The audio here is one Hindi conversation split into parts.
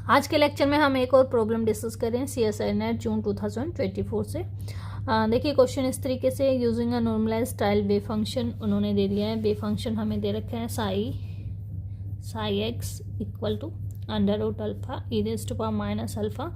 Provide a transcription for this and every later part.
आज के लेक्चर में हम एक और प्रॉब्लम डिस्कस कर रहे हैं CSIR नेट जून 2024 से। देखिए क्वेश्चन इस तरीके से, using a normalize style way function उन्होंने दे दिया है। वे फंक्शन हमें दे रखा है psi x equal to under root alpha e raise to power minus alpha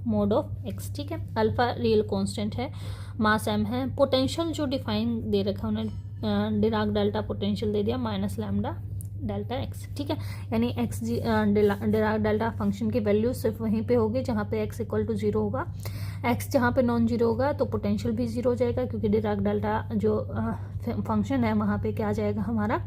mod of x. ठीक है, अल्फा रियल कांस्टेंट है, मास m है। पोटेंशियल जो डिफाइन दे रखा है उन्होंने डिराक डेल्टा पोटेंशियल दे दिया माइनस लैम्डा डेल्टा एक्स। ठीक है, यानी एक्स डिराक डेल्टा फंक्शन की वैल्यू सिर्फ वहीं पे होगी जहाँ पे एक्स इक्वल टू जीरो होगा। एक्स जहाँ पे नॉन जीरो होगा तो पोटेंशियल भी जीरो हो जाएगा, क्योंकि डिराक डेल्टा जो फंक्शन है वहाँ पे क्या आ जाएगा, हमारा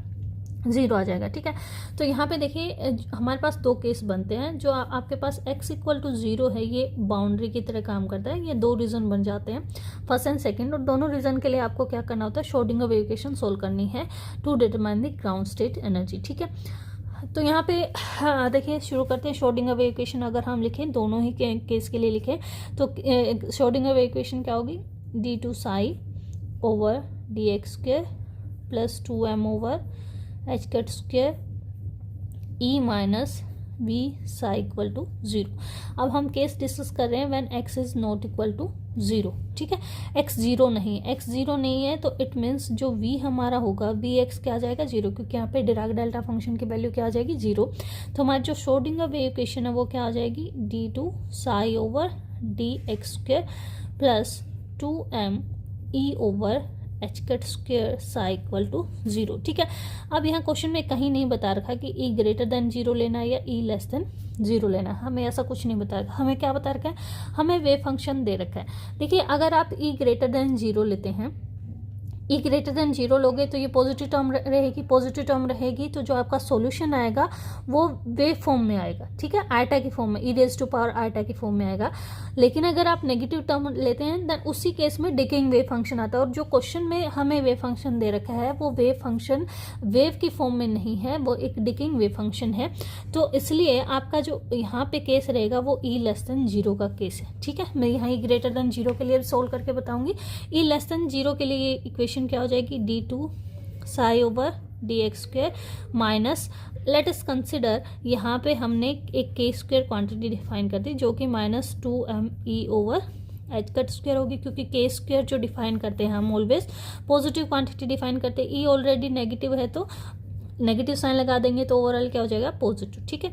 जीरो आ जाएगा। ठीक है, तो यहाँ पे देखिए हमारे पास दो केस बनते हैं। जो आपके पास x इक्वल टू जीरो है ये बाउंड्री की तरह काम करता है। ये दो रीजन बन जाते हैं, फर्स्ट एंड सेकंड, और दोनों रीजन के लिए आपको क्या करना होता है, श्रोडिंगर इक्वेशन सोल्व करनी है to determine the ground state energy. ठीक है, तो यहाँ पे देखिए शुरू करते हैं। श्रोडिंगर इक्वेशन अगर हम लिखें, दोनों ही केस के लिए लिखें तो श्रोडिंगर इक्वेशन क्या होगी, d2 psi over d x square plus 2m over h cut square e minus v psi equal to zero. अब हम केस डिस्कस कर रहे हैं when x is not equal to zero. ठीक है, एक्स जीरो नहीं है तो इट मीन्स जो v हमारा होगा वी एक्स क्या आ जाएगा, जीरो, क्योंकि यहाँ पे डिराक डेल्टा फंक्शन की वैल्यू क्या आ जाएगी, जीरो। तो हमारी जो श्रोडिंगर वेव इक्वेशन है वो क्या आ जाएगी, d2 psi over d x square plus 2m e over h cut square psi equal to zero. ठीक है, अब यहाँ क्वेश्चन में कहीं नहीं बता रखा कि ई ग्रेटर देन जीरो लेना है या ई लेस देन जीरो लेना है, हमें ऐसा कुछ नहीं बता रखा। हमें क्या बता रखा है, हमें वेव फंक्शन दे रखा है। देखिए अगर आप ई ग्रेटर देन जीरो लेते हैं, ई ग्रेटर देन जीरो लोगे तो ये पॉजिटिव टर्म रहेगी, तो जो आपका सॉल्यूशन आएगा वो वेव फॉर्म में आएगा। ठीक है, आयटा की फॉर्म में, e raise to power eta की फॉर्म में आएगा। लेकिन अगर आप नेगेटिव टर्म लेते हैं देन उसी केस में डिकेइंग वेव फंक्शन आता है। और जो क्वेश्चन में हमें वेव फंक्शन दे रखा है वो वेव फंक्शन वेव की फॉर्म में नहीं है, वो एक डिकेइंग वेव फंक्शन है। तो इसलिए आपका जो यहाँ पे केस रहेगा वो ई लेस देन जीरो का केस है। ठीक है, मैं यहाँ ई ग्रेटर देन जीरो के लिए सोल्व करके बताऊंगी। ई लेस देन जीरो के लिए इक्वेशन क्या हो जाएगी, d2 psi over d x square minus, let us consider यहाँ पे हमने एक के स्क्वेयर क्वांटिटी डिफाइन कर दी जो कि minus 2m e over h cut square होगी, क्योंकि के स्क्वेयर जो डिफाइन करते हैं हम ऑलवेज पॉजिटिव क्वांटिटी डिफाइन करते हैं। ई ऑलरेडी नेगेटिव है तो नेगेटिव साइन लगा देंगे तो ओवरऑल क्या हो जाएगा, पॉजिटिव। ठीक है,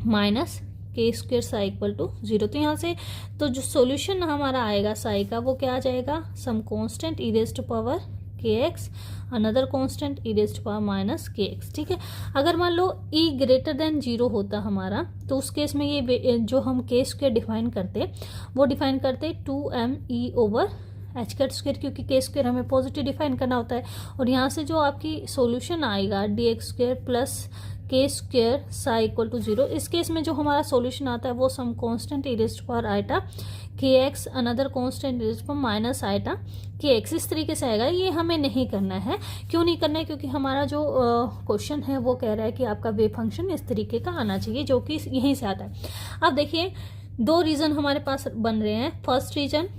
minus k square psi equal to zero. तो यहाँ से तो जो सॉल्यूशन हमारा आएगा साई का वो क्या आ जाएगा, some constant e raise to power k x another constant e raise to power minus k x. ठीक है, अगर मान लो ई ग्रेटर देन जीरो होता हमारा तो उस केस में ये जो हम के स्क्वेयर डिफाइन करते वो डिफाइन करते 2m e over h cut square, क्योंकि के स्क्वेयर हमें पॉजिटिव डिफाइन करना होता है। और यहाँ से जो आपकी सॉल्यूशन आएगा d x square plus k square psi equal to zero. इस केस में जो हमारा सॉल्यूशन आता है वो some constant e raise to power eta k x another constant e raise to power minus eta k x, इस तरीके से आएगा। ये हमें नहीं करना है। क्यों नहीं करना है, क्योंकि हमारा जो क्वेश्चन है वो कह रहा है कि आपका वेव फंक्शन इस तरीके का आना चाहिए, जो कि यहीं से आता है। अब देखिए दो रीजन हमारे पास बन रहे हैं। First region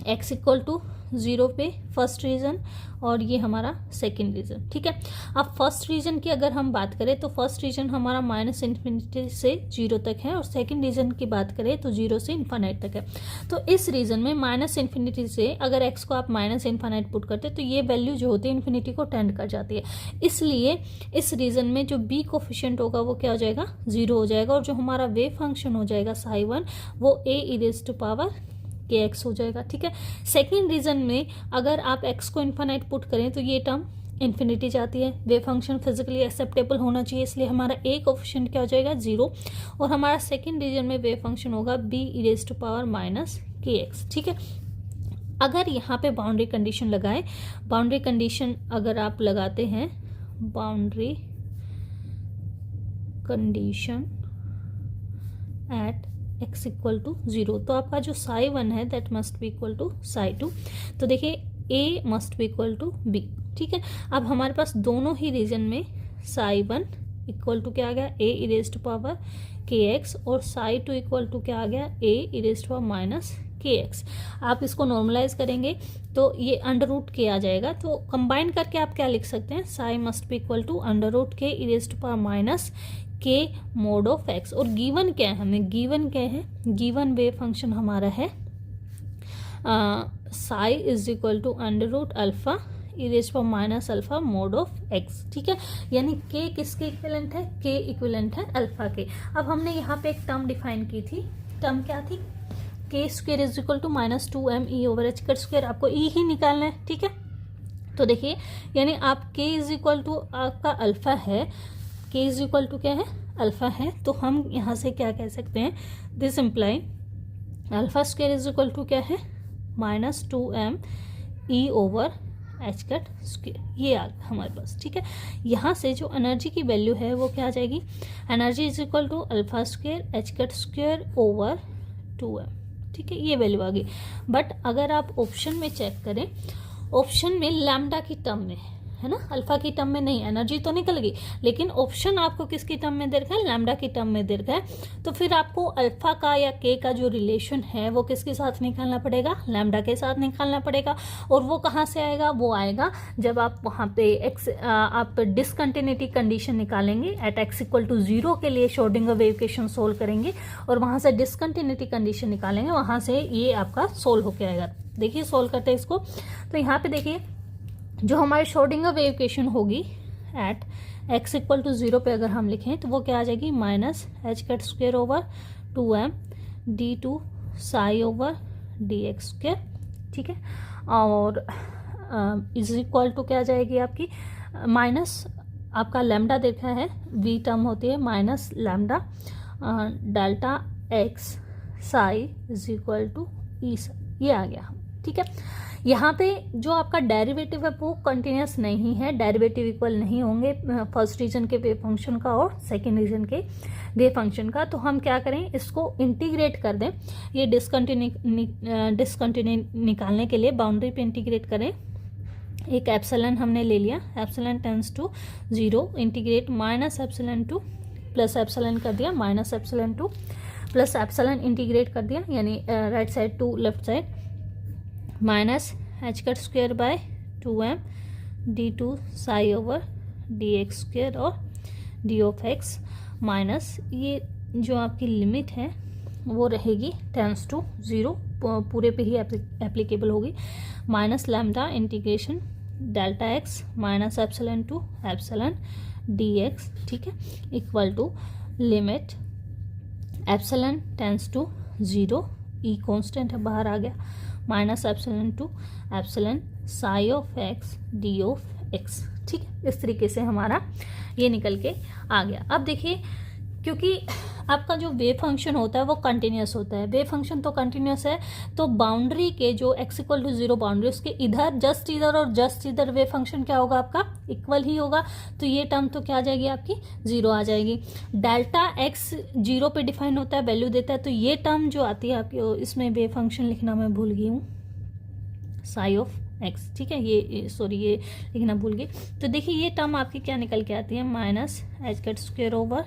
x equal to zero पे फर्स्ट रीजन, और ये हमारा सेकंड रीजन। ठीक है, अब फर्स्ट रीजन की अगर हम बात करें तो फर्स्ट रीजन हमारा माइनस इन्फिनिटी से जीरो तक है, और सेकंड रीजन की बात करें तो जीरो से इन्फिनिट तक है। तो इस रीजन में माइनस इन्फिनिटी से अगर एक्स को आप माइनस इन्फिनिट पुट करते तो ये वैल्यू जो होती है इन्फिनिटी को टेंड कर जाती है। इसलिए इस रीजन में जो बी कोफिशिएंट होगा वो क्या हो जाएगा, जीरो हो जाएगा, और जो हमारा वेव फंक्शन हो जाएगा साई वन वो ए e raise to power k x हो जाएगा। ठीक है, सेकेंड रीजन में अगर आप एक्स को इन्फिनिट पुट करें तो ये टर्म इन्फिनिटी जाती है। वेव फंक्शन फिजिकली एक्सेप्टेबल होना चाहिए, इसलिए हमारा ए कोफिशिएंट क्या हो जाएगा, जीरो, और हमारा सेकेंड रीजन में वेव फंक्शन होगा B e raise to power minus k x. ठीक है, अगर यहाँ पे बाउंड्री कंडीशन लगाएं, बाउंड्री कंडीशन अगर आप लगाते हैं, boundary condition at x equal to zero, तो आपका जो साई वन है that must be equal to psi two. तो देखिए A must be equal to B. ठीक है, अब हमारे पास दोनों ही रीजन में साई वन इक्वल टू क्या आ गया, A e raise to power k x, और साई टू इक्वल टू क्या आ गया, A e raise to power minus k x. आप इसको नॉर्मलाइज करेंगे तो ये अंडर रूट के आ जाएगा, तो कंबाइन करके आप क्या लिख सकते हैं, psi must be equal to under root k e raise to power minus k mod of x. और गिवन क्या है हमें, गिवन क्या है, गिवन वेव फंक्शन हमारा है psi is equal to under root alpha e raise power minus alpha mod of x. ठीक है, यानी के किसके इक्विवेलेंट है, के इक्विवेलेंट है अल्फा के। अब हमने यहाँ पे एक टर्म डिफाइन की थी, टर्म क्या थी, k square is equal to -2m e over h cut square, आपको ई ही निकालना है। ठीक है, तो देखिए यानी आप के इज इक्वल टू आपका अल्फा है, के इज इक्वल टू क्या है, अल्फा है, तो हम यहाँ से क्या कह सकते हैं, this imply alpha square is equal to क्या है, -2m e over h cut square, ये आ गया हमारे पास। ठीक है, यहाँ से जो एनर्जी की वैल्यू है वो क्या आ जाएगी, energy is equal to alpha square h cut square over 2m। ठीक है, ये वैल्यू आ गई। बट अगर आप ऑप्शन में चेक करें, ऑप्शन में लैम्डा की टर्म में है ना, अल्फा की टर्म में नहीं, एनर्जी तो निकल गई, लेकिन ऑप्शन आपको किसकी टर्म में दे रखा है, लैम्डा की टर्म में दे रखा है। तो फिर आपको अल्फा का या के का जो रिलेशन है वो किसके साथ निकालना पड़ेगा, लैम्डा के साथ निकालना पड़ेगा। और वो कहाँ से आएगा, वो आएगा जब आप वहाँ पे एक्स आप डिसकंटिन्यूटी कंडीशन निकालेंगे एट एक्स इक्वल टू 0 के लिए श्रोडिंगर वेव इक्वेशन सोल्व करेंगे और वहाँ से डिसकंटिन्यूटी कंडीशन निकालेंगे, वहाँ से ये आपका सोल्व होके आएगा। देखिए सोल्व करते हैं इसको, तो यहाँ पे देखिए जो हमारी श्रोडिंगर वेव इक्वेशन होगी एट एक्स इक्वल टू 0 पे अगर हम लिखें तो वो क्या आ जाएगी, minus h cut square over 2m d2 psi over dx square. ठीक है, और इज इक्वल टू क्या आ जाएगी आपकी, माइनस आपका लैम्डा देखा है, v टर्म होती है minus lambda delta x psi is equal to E, ये आ गया। ठीक है, यहाँ पे जो आपका डेरिवेटिव है वो कंटिन्यूस नहीं है, डेरिवेटिव इक्वल नहीं होंगे फर्स्ट रीजन के वेव फंक्शन का और सेकेंड रीजन के वेव फंक्शन का। तो हम क्या करें, इसको इंटीग्रेट कर दें, ये डिसकंटिन्यू निकालने के लिए बाउंड्री पे इंटीग्रेट करें। एक एप्सिलॉन हमने ले लिया, epsilon tends to 0, integrate minus epsilon to plus epsilon कर दिया, minus epsilon to plus epsilon integrate कर दिया, यानी right side to left side, minus h cut square by 2m d2 psi over dx square और d ऑफ x माइनस ये जो आपकी लिमिट है वो रहेगी टेंड्स टू 0, पूरे पे ही एप्लीकेबल होगी, minus lambda integration delta x minus epsilon to epsilon dx। ठीक है, equal to limit epsilon tends to 0, e constant है बाहर आ गया, minus epsilon to epsilon psi of x d of x. ठीक है, इस तरीके से हमारा ये निकल के आ गया। अब देखिए, क्योंकि आपका जो वेव फंक्शन होता है वो कंटिन्यूस होता है, वेव फंक्शन तो कंटिन्यूस है, तो बाउंड्री के जो एक्स इक्वल टू 0 बाउंड्री उसके इधर जस्ट इधर और जस्ट इधर वेव फंक्शन क्या होगा आपका, इक्वल ही होगा। तो ये टर्म तो क्या आ जाएगी आपकी, 0 आ जाएगी। डेल्टा एक्स 0 पे डिफाइन होता है, वैल्यू देता है, तो ये टर्म जो आती है आपकी, इसमें वेव फंक्शन लिखना मैं भूल गई हूँ, साई ऑफ एक्स। ठीक है, ये सॉरी ये लिखना भूल गई। तो देखिए ये टर्म आपकी क्या निकल के आती है, minus h cut square over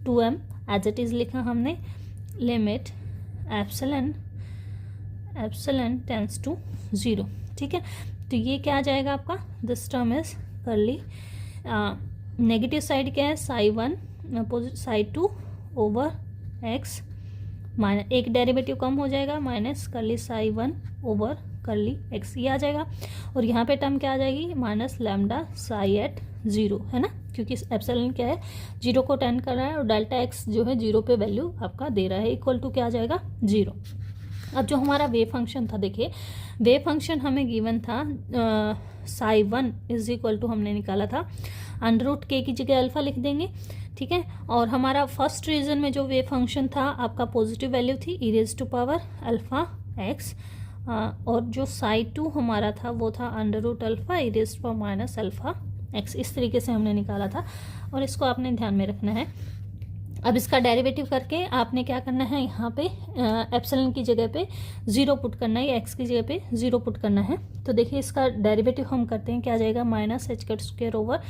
2m as it is लिखा हमने, लिमिट एप्सिलॉन टेंड्स टू 0। ठीक है, तो ये क्या आ जाएगा आपका, दिस टर्म इज करली, नेगेटिव साइड क्या है, Sai 1 opposite Sai 2 over x, minus एक डेरिवेटिव कम हो जाएगा, माइनस करली साई 1 ओवर करली एक्स, ये आ जाएगा। और यहाँ पे टर्म क्या आ जाएगी, माइनस लैम्डा साई एट 0, है ना, क्योंकि एप्सिलॉन क्या है 0 को टेंड कर रहा है और डेल्टा एक्स जो है 0 पे वैल्यू आपका दे रहा है, इक्वल टू क्या आ जाएगा 0। अब जो हमारा वेव फंक्शन था, देखिए वेव फंक्शन हमें गिवन था साई 1 इज इक्वल टू हमने निकाला था अंडर रूट के की जगह अल्फा लिख देंगे। ठीक है, और हमारा फर्स्ट रीजन में जो वेव फंक्शन था आपका पॉजिटिव वैल्यू थी e raise to power alpha x, और जो साई 2 हमारा था वो था under root alpha e raise to power minus alpha x. इस तरीके से हमने निकाला था और इसको आपने ध्यान में रखना है। अब इसका डेरिवेटिव करके आपने क्या करना है, यहाँ पे एप्सिलॉन की जगह पे 0 पुट करना है, या एक्स की जगह पे 0 पुट करना है। तो देखिए इसका डेरिवेटिव हम करते हैं, क्या आ जाएगा, minus h cut square over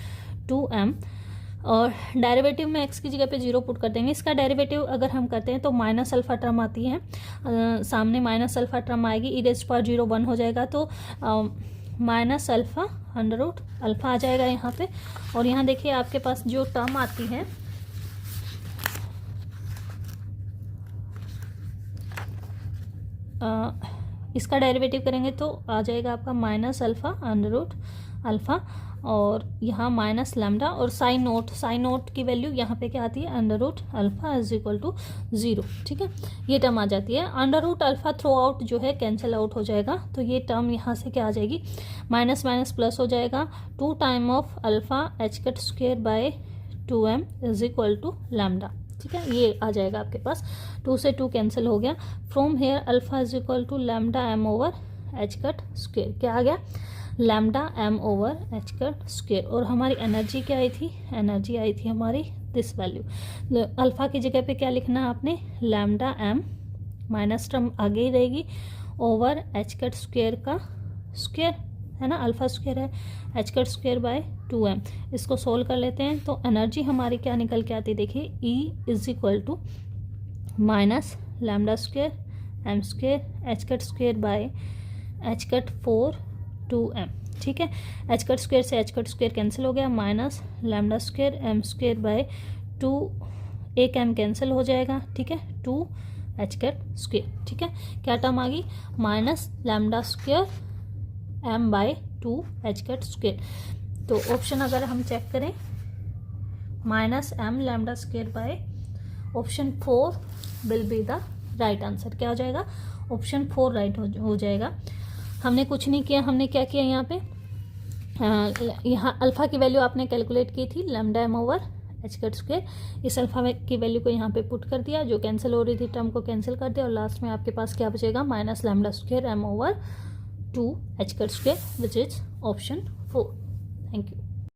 2m, और डेरिवेटिव में एक्स की जगह पे 0 पुट कर देंगे। इसका डेरिवेटिव अगर हम करते हैं तो माइनस अल्फा टर्म आती है, सामने माइनस अल्फा टर्म आएगी, ई रेज़ पावर 0 1 हो जाएगा, तो minus alpha under root alpha आ जाएगा यहाँ पे। और यहाँ देखिए आपके पास जो टर्म आती है इसका डेरिवेटिव करेंगे तो आ जाएगा आपका minus alpha under root alpha, और यहाँ माइनस लैम्डा, और साइन नोट की वैल्यू यहाँ पे क्या आती है, under root alpha is equal to 0। ठीक है, ये टर्म आ जाती है। Under root alpha throughout जो है कैंसिल आउट हो जाएगा, तो ये टर्म यहाँ से क्या आ जाएगी, माइनस माइनस प्लस हो जाएगा, 2 time of alpha h cut square by 2m is equal to lambda. ठीक है, ये आ जाएगा आपके पास, 2 से 2 कैंसिल हो गया। From here alpha is equal to lambda m over h cut square, क्या आ गया, lambda m over h cut square. और हमारी एनर्जी क्या आई थी, एनर्जी आई थी हमारी दिस वैल्यू। अल्फ़ा की जगह पे क्या लिखना है आपने, लैम्डा एम, माइनस टर्म आगे ही रहेगी, ओवर एच कट स्क्वेयर का स्क्वेयर है ना, अल्फ़ा स्क्वेयर है, h cut square by 2m। इसको सोल्व कर लेते हैं तो एनर्जी हमारी क्या निकल के आती है, देखिए E is equal to minus lambda square m square h cut square by h cut 4 2m। ठीक है, एच कट स्क्वेयर से एच कट स्क्वेयर कैंसिल हो गया, minus lambda square m square by 2, एक m कैंसिल हो जाएगा। ठीक है, 2 एच कट स्क्वेयर। ठीक है, क्या टर्म आ गई, minus lambda square m by 2 h cut square. तो ऑप्शन अगर हम चेक करें, minus m lambda square by option 4 will be the right answer. क्या हो जाएगा, ऑप्शन 4 राइट हो जाएगा। हमने कुछ नहीं किया, हमने क्या किया यहाँ पे, यहाँ अल्फ़ा की वैल्यू आपने कैलकुलेट की थी lambda m over h cut square, इस अल्फ़ा की वैल्यू को यहाँ पे पुट कर दिया, जो कैंसिल हो रही थी टर्म को कैंसिल कर दिया, और लास्ट में आपके पास क्या बचेगा, minus lambda square m over 2 h cut square, which is option 4। Thank you.